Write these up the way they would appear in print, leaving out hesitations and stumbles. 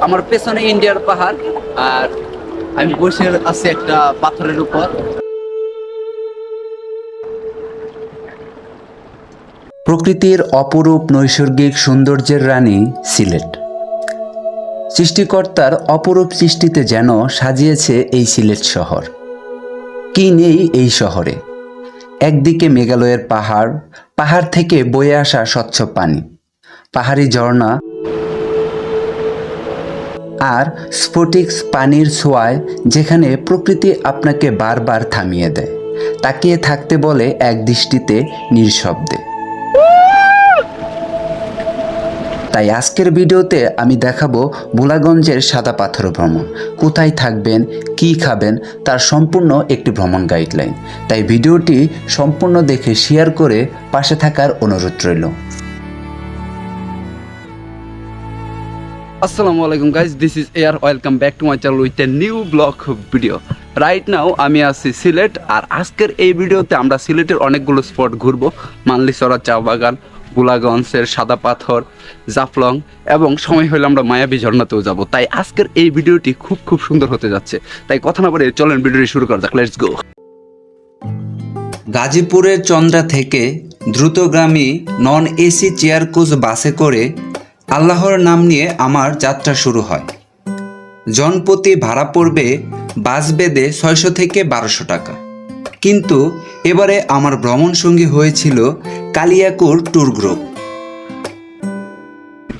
আমার পেছনে ইন্ডিয়ার পাহাড়, আর আমি বসে আছি একটা পাথরের উপর। প্রকৃতির অপরূপ নৈসর্গিক সৌন্দর্যের রানী সিলেট। সৃষ্টিকর্তার অপরূপ সৃষ্টিতে যেন সাজিয়েছে এই সিলেট শহর। কি নেই এই শহরে? একদিকে মেঘালয়ের পাহাড়, পাহাড় থেকে বয়ে আসা স্বচ্ছ পানি, পাহাড়ি ঝর্ণা আর স্ফটিক পানির ছোঁয়ায় যেখানে প্রকৃতি আপনাকে বারবার থামিয়ে দেয়, তাকিয়ে থাকতে বলে এক দৃষ্টিতে নিঃশব্দে। তাই আজকের ভিডিওতে আমি দেখাবো ভোলাগঞ্জের সাদা পাথর ভ্রমণ। কোথায় থাকবেন, কি খাবেন, তার সম্পূর্ণ একটি ভ্রমণ গাইডলাইন। তাই ভিডিওটি সম্পূর্ণ দেখে শেয়ার করে পাশে থাকার অনুরোধ রইল। আসসালামু আলাইকুম guys, this is air. Welcome back to my channel with a new blog video. Right now আমি আছি সিলেট, আর আজকের এই ভিডিওতে আমরা সিলেটের অনেকগুলো স্পট ঘুরবো। মানলিচরা চা বাগান, ভোলাগঞ্জের সাদা পাথর, জাফলং, এবং সময় হলে আমরা মায়াবী ঝর্ণাতেও যাব। তাই আজকের এই ভিডিওটি খুব সুন্দর হতে যাচ্ছে। তাই কথা না বলে চলেন ভিডিওটি শুরু করা যাক। Let's go. গাজীপুরের চন্দ্রা থেকে দ্রুতগামী নন এসি চেয়ার কোচ বাসে করে আল্লাহর নাম নিয়ে আমার যাত্রা শুরু হয়। জনপ্রতি ভাড়া পড়বে বাস বেদে 600 থেকে 1200 টাকা। কিন্তু এবারে আমার ভ্রমণ সঙ্গী হয়েছিল কালিয়াকুর ট্যুর গ্রুপ।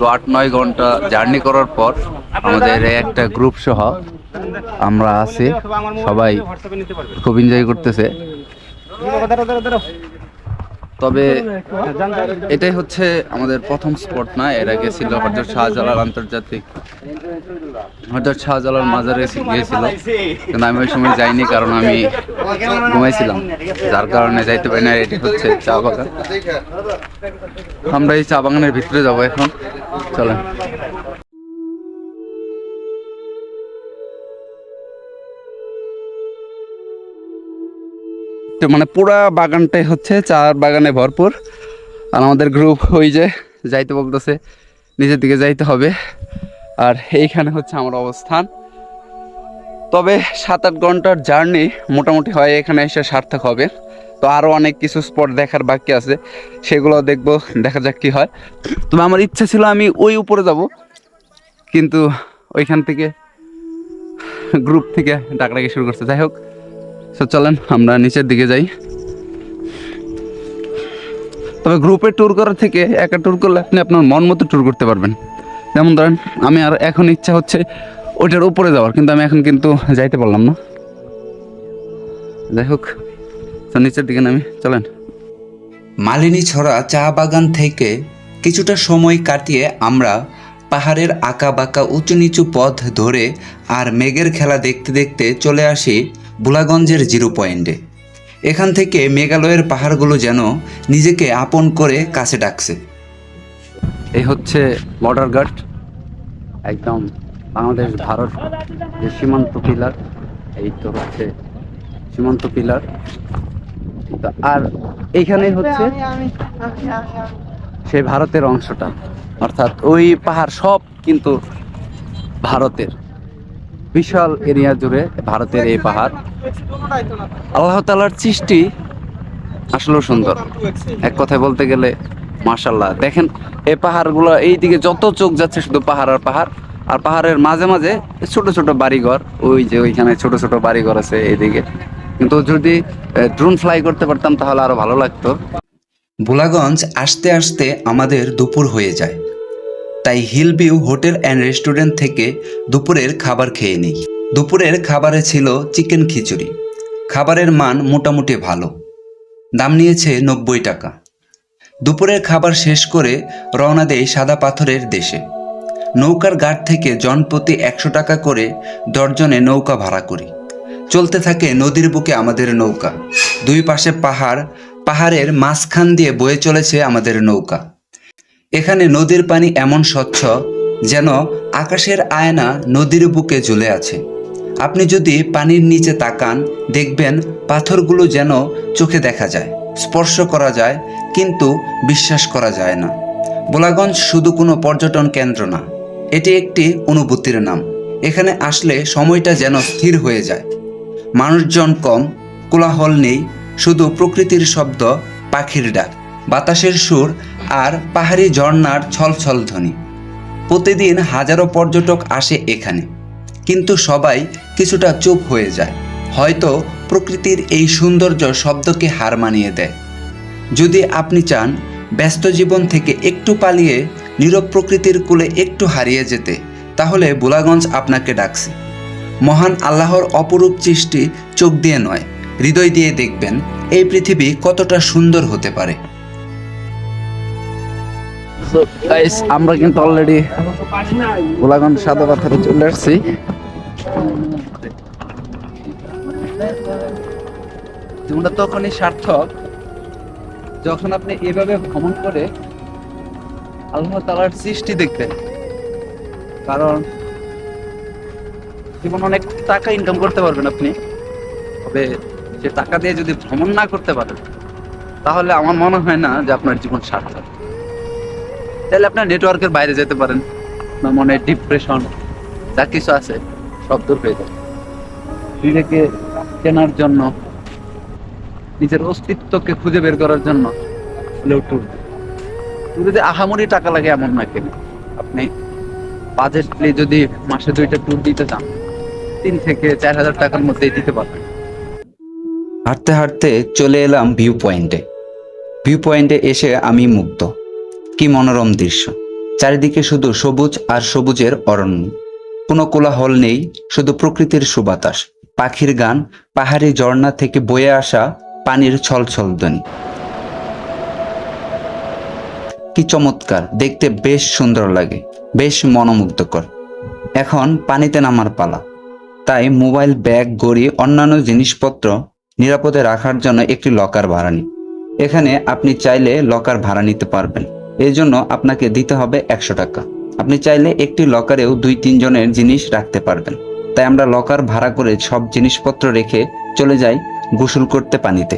8-9 ঘন্টা জার্নি করার পর আমাদের একটা গ্রুপ সহ আমরা আছি, সবাই খুব এনজয় করতেছে। তবে এটাই হচ্ছে আমাদের প্রথম স্পট না, এর আগে ছিল হযরত শাহজালাল হযরত শাহজালাল মাজারে গিয়েছিল, কিন্তু আমি ওই সময় যাইনি কারণ আমি ঘুমাইছিলাম, যার কারণে যাইতে পারি না। এটি হচ্ছে চা বাগান, আমরা এই চা বাগানের ভিতরে যাবো এখন। চলেন। মানে পুরা বাগানটাই হচ্ছে চা বাগানে ভরপুর, আর আমাদের গ্রুপ ওই যে যাইতে বলতেছে, নিচের দিকে যাইতে হবে। আর এইখানে হচ্ছে আমার অবস্থান। তবে 7-8 ঘন্টার জার্নি মোটামুটি হয়, এখানে এসে সার্থক হবে। তো আরও অনেক কিছু স্পট দেখার বাকি আছে, সেগুলো দেখবো, দেখা যাক কি হয়। তবে আমার ইচ্ছা ছিল আমি ওই উপরে যাব, কিন্তু ওইখান থেকে গ্রুপ থেকে ডাকাডাকি শুরু করছে। যাই হোক, চলেন আমরা নিচের দিকে যাই। তবে গ্রুপে ট্যুর করার থেকে একা ট্যুর করলে আপনি আপনার মন মতো ট্যুর করতে পারবেন। যেমন ধরেন আমি আর এখন ইচ্ছা হচ্ছে ওইটার উপরে যাওয়ার, কিন্তু আমি এখন কিন্তু যাইতে পারলাম না। যাই হোক, নিচের দিকে নামি, চলেন। মালিনীছড়া চা বাগান থেকে কিছুটা সময় কাটিয়ে আমরা পাহাড়ের আঁকা বাঁকা উঁচু নিচু পথ ধরে আর মেঘের খেলা দেখতে দেখতে চলে আসি ভোলাগঞ্জের জিরো পয়েন্টে। এখান থেকে মেঘালয়ের পাহাড়গুলো যেন নিজেকে আপন করে কাছে ডাকছে। এই হচ্ছে বর্ডার গার্ড, একদম বাংলাদেশ ভারত যে সীমান্ত পিলার, এই তো হচ্ছে সীমান্ত পিলার। আর এইখানেই হচ্ছে সেই ভারতের অংশটা, অর্থাৎ ওই পাহাড় সব কিন্তু ভারতের, বিশাল এরিয়া জুড়ে ভারতের এই পাহাড়। আল্লাহ তাআলার সৃষ্টি আসলেও সুন্দর, এক কথায় বলতে গেলে মাশাআল্লাহ। দেখেন এই পাহাড়গুলো, এইদিকে যত চোখ যাচ্ছে শুধু পাহাড় আর পাহাড়, আর পাহাড়ের মাঝে মাঝে ছোট ছোট বাড়িঘর, ওই যে ওইখানে ছোট ছোট বাড়িঘর আছে এইদিকে। কিন্তু যদি ড্রোন ফ্লাই করতে পারতাম তাহলে আরো ভালো লাগতো। ভোলাগঞ্জ আসতে আসতে আমাদের দুপুর হয়ে যায়, তাই Hill View Hotel and Restaurant থেকে দুপুরের খাবার খেয়ে নিই। দুপুরের খাবারে ছিল চিকেন খিচুড়ি। খাবারের মান মোটামুটি ভালো, দাম নিয়েছে 90 টাকা। দুপুরের খাবার শেষ করে রওনা দেই সাদা পাথরের দেশে। নৌকার ঘাট থেকে জনপ্রতি 100 টাকা করে দর্জনে নৌকা ভাড়া করি। চলতে থাকে নদীর বুকে আমাদের নৌকা। দুই পাশে পাহাড়, পাহাড়ের মাঝখান দিয়ে বয়ে চলেছে আমাদের নৌকা। এখানে নদীর পানি এমন স্বচ্ছ যেন আকাশের আয়না নদীর বুকে ঝুলে আছে। আপনি যদি পানির নিচে তাকান দেখবেন পাথরগুলো যেন চোখে দেখা যায়, স্পর্শ করা যায়, কিন্তু বিশ্বাস করা যায় না। ভোলাগঞ্জ শুধু কোনো পর্যটন কেন্দ্র না, এটি একটি অনুভূতির নাম। এখানে আসলে সময়টা যেন স্থির হয়ে যায়। মানুষজন কম, কোলাহল নেই, শুধু প্রকৃতির শব্দ, পাখির ডাক, বাতাসের সুর আর পাহাড়ি ঝর্ণার ছলছল ধ্বনি। প্রতিদিন হাজারো পর্যটক আসে এখানে, কিন্তু সবাই কিছুটা চুপ হয়ে যায়। হয়তো প্রকৃতির এই সৌন্দর্য শব্দকে হার মানিয়ে দেয়। যদি আপনি চান ব্যস্ত জীবন থেকে একটু পালিয়ে নীরব প্রকৃতির কোলে একটু হারিয়ে যেতে, তাহলে ভোলাগঞ্জ আপনাকে ডাকছে। মহান আল্লাহর অপরূপ সৃষ্টি চোখ দিয়ে নয়, হৃদয় দিয়ে দেখবেন এই পৃথিবী কতটা সুন্দর হতে পারে। So guys, আমরা কিন্তু অলরেডি ভোলাগঞ্জ সাদা পাথরে চলে আসছি। তোমরা তখনই সার্থক যখন আপনি এভাবে ভ্রমণ করে আল্লাহ তাআলার সৃষ্টি দেখবেন। কারণ জীবন অনেক টাকা ইনকাম করতে পারবেন আপনি, তবে সে টাকা দিয়ে যদি ভ্রমণ না করতে পারেন, তাহলে আমার মনে হয় না যে আপনার জীবন সার্থক। তাহলে আপনার নেটওয়ার্কের বাইরে যেতে পারেন, আপনার মনে ডিপ্রেশন যা কিছু আছে সব দূর হয়ে যাবে। নিজেকে চেনার জন্য, নিজের অস্তিত্বকে খুঁজে বের করার জন্য ট্যুর যদি আহামরি টাকা লাগে এমন না, কেন আপনি বাজেটলি যদি মাসে 2টা ট্যুর দিতে চান, 3 থেকে 4 হাজার টাকার মধ্যেই দিতে পারবেন। হাঁটতে হাঁটতে চলে এলাম ভিউ পয়েন্টে। ভিউ পয়েন্টে এসে আমি মুগ্ধ। কি মনোরম দৃশ্য! চারিদিকে শুধু সবুজ আর সবুজের অরণ্য। কোনো কোলাহল নেই, শুধু প্রকৃতির সুবাতাস, পাখির গান, পাহাড়ি ঝর্ণা থেকে বয়ে আসা পানির ছলছল ধ্বনি। কি চমৎকার! দেখতে বেশ সুন্দর লাগে, বেশ মনোমুগ্ধকর। এখন পানিতে নামার পালা। তাই মোবাইল, ব্যাগ, ঘড়ি, অন্যান্য জিনিসপত্র নিরাপদে রাখার জন্য একটি লকার ভাড়া নিই। এখানে আপনি চাইলে লকার ভাড়া নিতে পারবেন। এই জন্য আপনাকে দিতে হবে 100 টাকা। আপনি চাইলে একটি লকারেও 2-3 জনের জিনিস রাখতে পারবেন। তাই আমরা লকার ভাড়া করে সব জিনিসপত্র রেখে চলে যাই গোসল করতে পানিতে।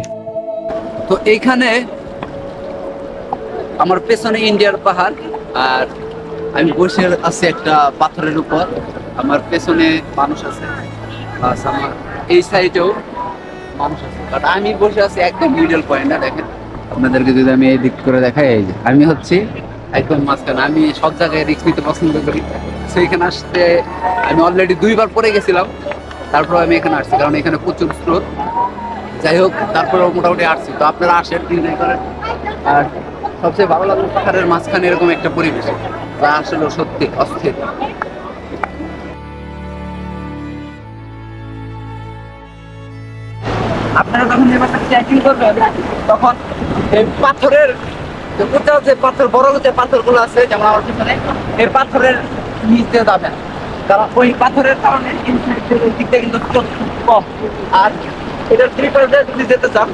তো এইখানে আমার পেছনে ইন্ডিয়ার পাহাড়, আর আমি বসে আছি একটা পাথরের উপর। আমার পেছনে মানুষ আছে, প্লাস আমার এই সাইডেও মানুষ আছে, বাট আমি বসে আছি একদম মিডল পয়েন্টে। দেখেন আপনাদেরকে যদি আমি এই দিক করে দেখাই, এই যে আমি হচ্ছি একদম মাঝখানে। আমি সব জায়গায় রিস্ক নিতে পছন্দ করি, তো এখানে আসতে আমি অলরেডি 2বার পরে গেছিলাম, তারপর আমি এখানে আসছি কারণ এখানে প্রচুর স্রোত। যাই হোক, তারপরেও মোটামুটি আসছি। তো আপনারা আসেন, এনজয় করেন। আর সবচেয়ে ভালো লাগলো পাহাড়ের মাঝখানে এরকম একটা পরিবেশ, যা আসলে সত্যি অস্থির। আপনারা যখন এবার ট্রেকিং করবেন, তখন এই পাথরের যে পাথর, বড় যে পাথরগুলো আছে, যেমন আমার পিছনে, এই পাথরের নিচে যাবেন, কারণ ওই পাথরের কারণে দিকটা কিন্তু কম। আর এটার ত্রিপাশে যদি যেতে চান,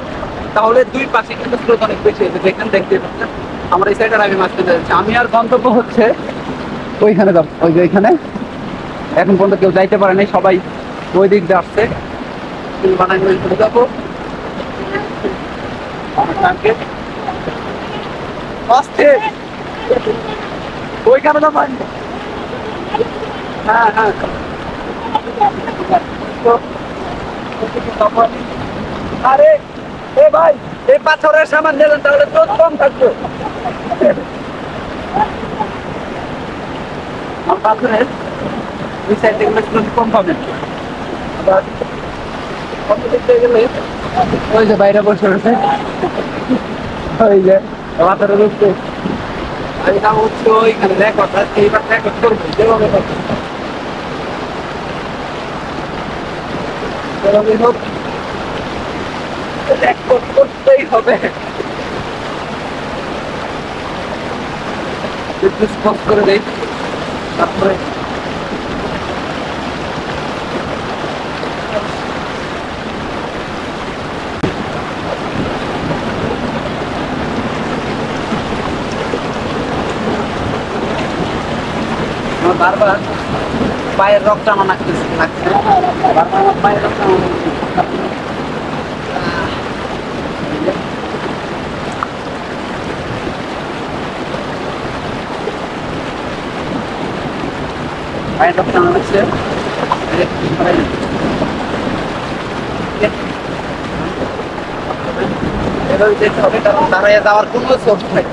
তাহলে 2 পাশে কিন্তু স্রোত অনেক বেশি হয়েছে। দেখেন, দেখতে পাচ্ছেন আমার এই সাইডে আমি মাঝখানে যাচ্ছি। আমি আর গন্তব্য হচ্ছে ওইখানে যাব, ওই যে ওইখানে এখন পর্যন্ত কেউ যাইতে পারে নাই, সবাই ওই দিক দিয়ে আসছে। বানাই যাবো ওইখানে তো পারি। হ্যাঁ হ্যাঁ, আরে এ ভাই, এই পাথরের সামান নিলেন তাহলে তো কম থাকবে। পাথরের ওই সাইড থেকে কম পাবেন। আবার গেলে ওই যে বাইরে বসে রয়েছে, ওই যে পাথরের উপরে আমি নাম হচ্ছে ওইখানে রেকর্ড। এইবার রেকর্ড করবো যেভাবে হোক, রেকর্ড করতেই হবে। একটু স্পষ্ট করে দেই, তারপরে বারবার পায়ের রক্ত আমার লাগছে, বারবার আমার পায়ের রক্ত পয়েন্ট অফ টার্ন হচ্ছে এভাবে যেতে হবে, কারণ দাঁড়িয়ে যাওয়ার কোনো সোর্স নাই।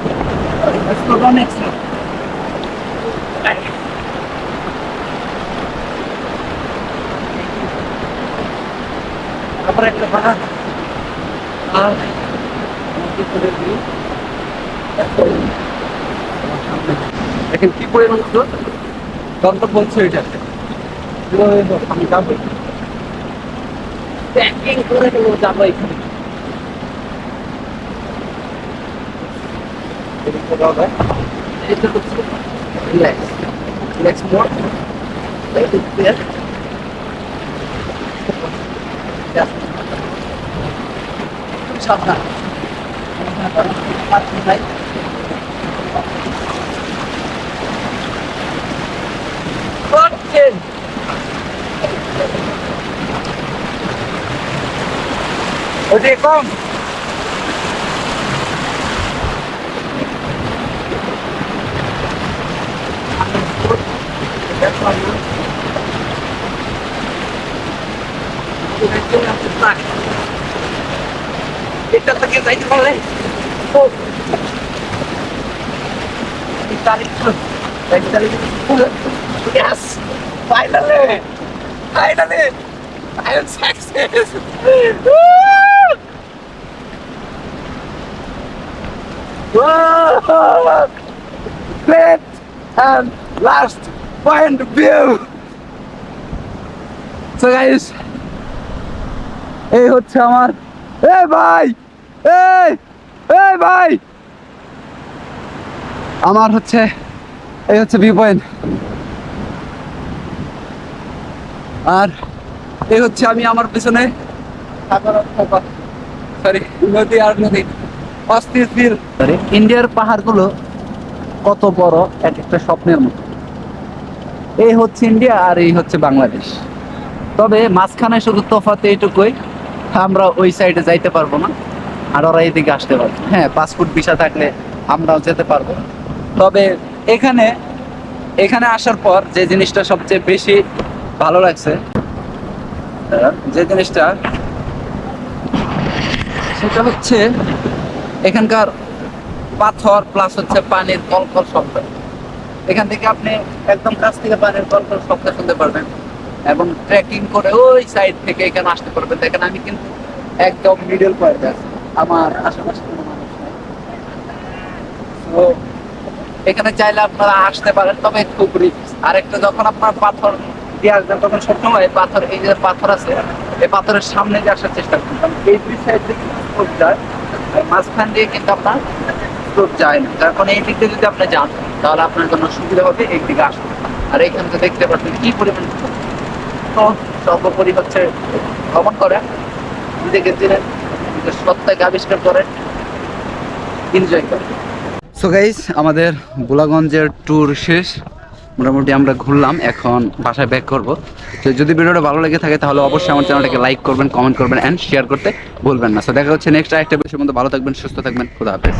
অনেক slow। তারপরে একটা পাহাড়, আর দেখেন কি পরিমাণ স্রোত, গন্তব্য বলছে ওইটাতে আমি যাবো, ট্রেকিং করে যাবো এখানে। এটা হচ্ছে রিল্যাক্স, রিল্যাক্স মোড। সাবধান, ওটা কম। এটা থেকে যাইতে পারলে yes, finally, finally, I am success. Wow, great and last point view. So guys, এই হচ্ছে আমার, এই ভাই, এই ভাই, আমার হচ্ছে এই হচ্ছে ভিউ পয়েন্ট। আর এই হচ্ছে আমি আমার পিছনে সরি নদী, আর নদী অস্থির ফিল। ইন্ডিয়ার পাহাড়গুলো কত বড়, এক একটা স্বপ্নের মতো। এই হচ্ছে ইন্ডিয়া আর এই হচ্ছে বাংলাদেশ, তবে মাঝখানে শুধু তফাৎ এইটুকুই, আমরা ওই সাইডে যাইতে পারবো না আর ওরা এইদিকে আসতে পারবো। হ্যাঁ, পাসপোর্ট ভিসা থাকলে আমরাও যেতে পারবো। তবে এখানে এখানে আসার পর যে জিনিসটা সবচেয়ে বেশি ভালো লাগছে, যে জিনিসটা, সেটা হচ্ছে এখানকার পাথর প্লাস হচ্ছে পানির কলকল শব্দ। এখান থেকে আপনি একদম কাছ থেকে পানির কলকল শব্দ শুনতে পারবেন এবং ট্রেকিং করে ওই সাইড থেকে এখানে আসতে পারবেন। দেখেন আমি কিন্তু একদম মিডল পয়েন্টে আছি, আমার আশেপাশে কোনো মানুষ নাই। তো এখানে চাইলে আপনারা আসতে পারেন, তবে খুব রিস্ক। আর একটা, যখন আপনার পাথর দিয়ে আসবেন তখন সবসময় পাথর, এই যে পাথর আছে, এই পাথরের সামনে দিয়ে আসার চেষ্টা করবেন। এই দুই সাইড দিয়ে কিন্তু স্রোত যায়, আর মাঝখান দিয়ে কিন্তু আপনার স্রোত যায় না। যার কারণে এই দিক দিয়ে যদি আপনি যান তাহলে আপনার জন্য সুবিধা হবে এই দিকে আসবে। আর এইখানে তো দেখতে পাচ্ছেন কি পরিমাণ। তো সর্বোপরি হচ্ছে ভ্রমণ করে, নিজেকে চিনেন, নিজের সত্তাকে আবিষ্কার করেন, এনজয় করেন। সো গাইস, আমাদের ভোলাগঞ্জের ট্যুর শেষ, মোটামুটি আমরা ঘুরলাম, এখন বাসায় ব্যাক করবো। তো যদি ভিডিওটা ভালো লেগে থাকে তাহলে অবশ্যই আমার চ্যানেলটাকে লাইক করবেন, কমেন্ট করবেন অ্যান্ড শেয়ার করতে ভুলবেন না। সো দেখা হচ্ছে নেক্সট একটা বিষয়ের মধ্যে। ভালো থাকবেন, সুস্থ থাকবেন, খুদা হাফেজ।